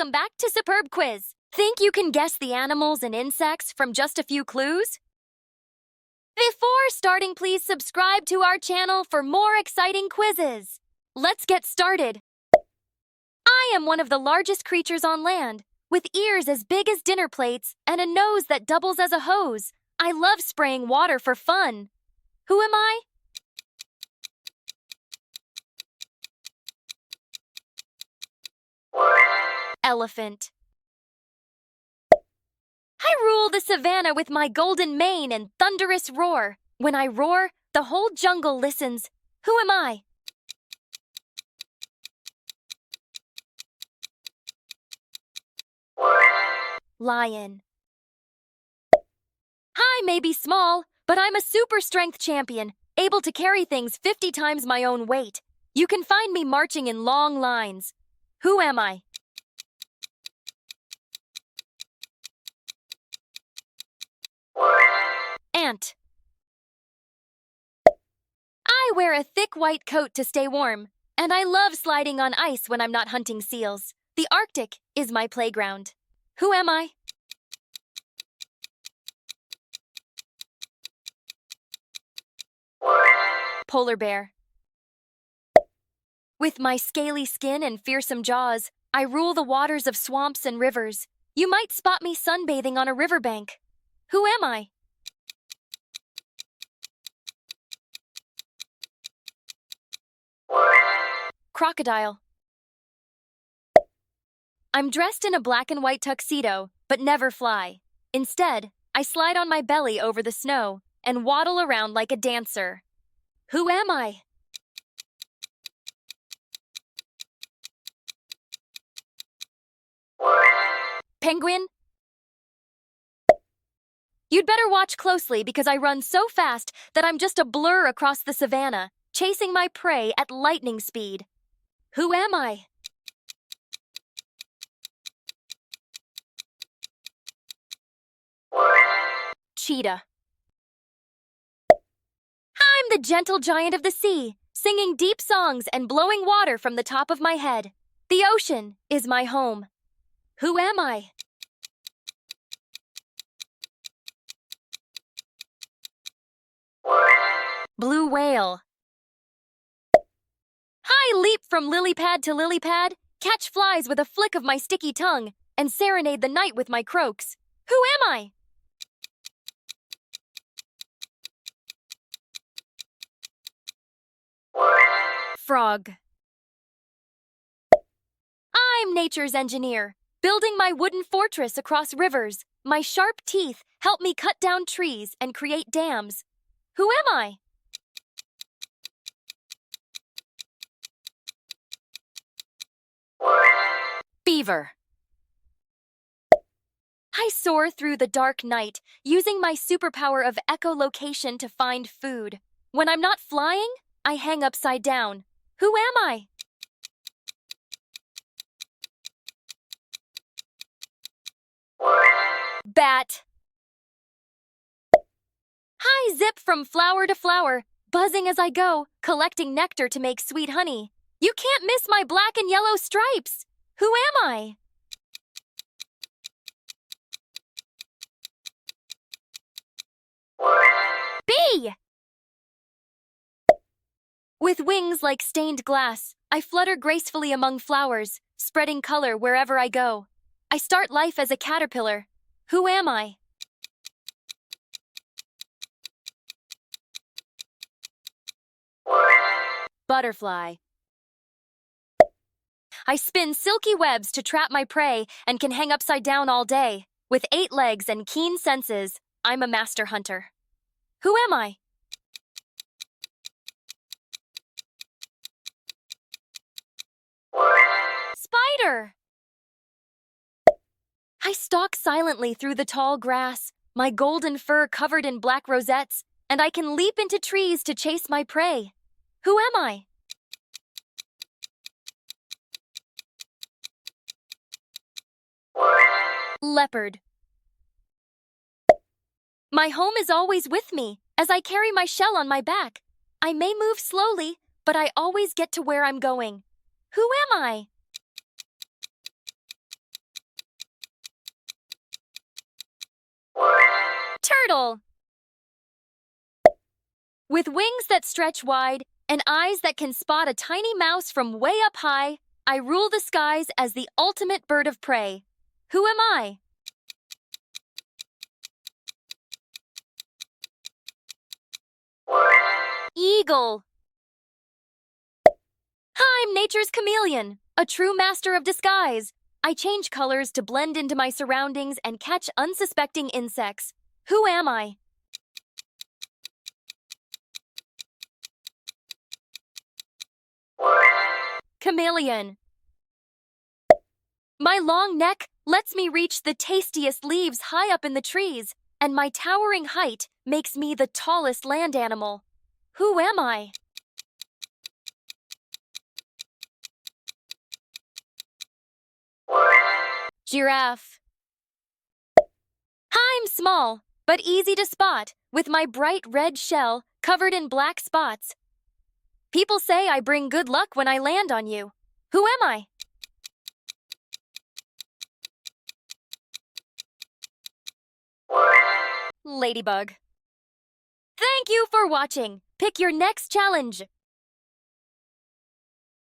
welcome back to Superb Quiz. Think you can guess the animals and insects from just a few clues? Before starting, please subscribe to our channel for more exciting quizzes. Let's get started. I am one of the largest creatures on land, with ears as big as dinner plates and a nose that doubles as a hose. I love spraying water for fun. Who am I? Elephant. I rule the savannah with my golden mane and thunderous roar. When I roar, the whole jungle listens. Who am I? Lion. I may be small, but I'm a super strength champion, able to carry things 50 times my own weight. You can find me marching in long lines. Who am I? Ant. I wear a thick white coat to stay warm, and I love sliding on ice when I'm not hunting seals. The Arctic is my playground. Who am I? Polar bear. With my scaly skin and fearsome jaws, I rule the waters of swamps and rivers. You might spot me sunbathing on a riverbank. Who am I? Crocodile. I'm dressed in a black and white tuxedo, but never fly. Instead, I slide on my belly over the snow and waddle around like a dancer. Who am I? Penguin. You'd better watch closely because I run so fast that I'm just a blur across the savannah, chasing my prey at lightning speed. Who am I? Cheetah. I'm the gentle giant of the sea, singing deep songs and blowing water from the top of my head. The ocean is my home. Who am I? Blue whale. I leap from lily pad to lily pad, catch flies with a flick of my sticky tongue, and serenade the night with my croaks. Who am I? Frog. I'm nature's engineer, building my wooden fortress across rivers. My sharp teeth help me cut down trees and create dams. Who am I? Beaver. I soar through the dark night, using my superpower of echolocation to find food. When I'm not flying, I hang upside down. Who am I? Bat. I zip from flower to flower, buzzing as I go, collecting nectar to make sweet honey. You can't miss my black and yellow stripes. Who am I? Bee. With wings like stained glass, I flutter gracefully among flowers, spreading color wherever I go. I start life as a caterpillar. Who am I? Butterfly. I spin silky webs to trap my prey and can hang upside down all day. With 8 legs and keen senses, I'm a master hunter. Who am I? Spider. I stalk silently through the tall grass, my golden fur covered in black rosettes, and I can leap into trees to chase my prey. Who am I? Leopard. My home is always with me, as I carry my shell on my back. I may move slowly, but I always get to where I'm going. Who am I? Turtle. With wings that stretch wide and eyes that can spot a tiny mouse from way up high, I rule the skies as the ultimate bird of prey. Who am I? Eagle. I'm nature's chameleon, a true master of disguise. I change colors to blend into my surroundings and catch unsuspecting insects. Who am I? Chameleon. My long neck lets me reach the tastiest leaves high up in the trees, and my towering height makes me the tallest land animal. Who am I? Giraffe. I'm small, but easy to spot, with my bright red shell covered in black spots. People say I bring good luck when I land on you. Who am I? Ladybug. Thank you for watching. Pick your next challenge.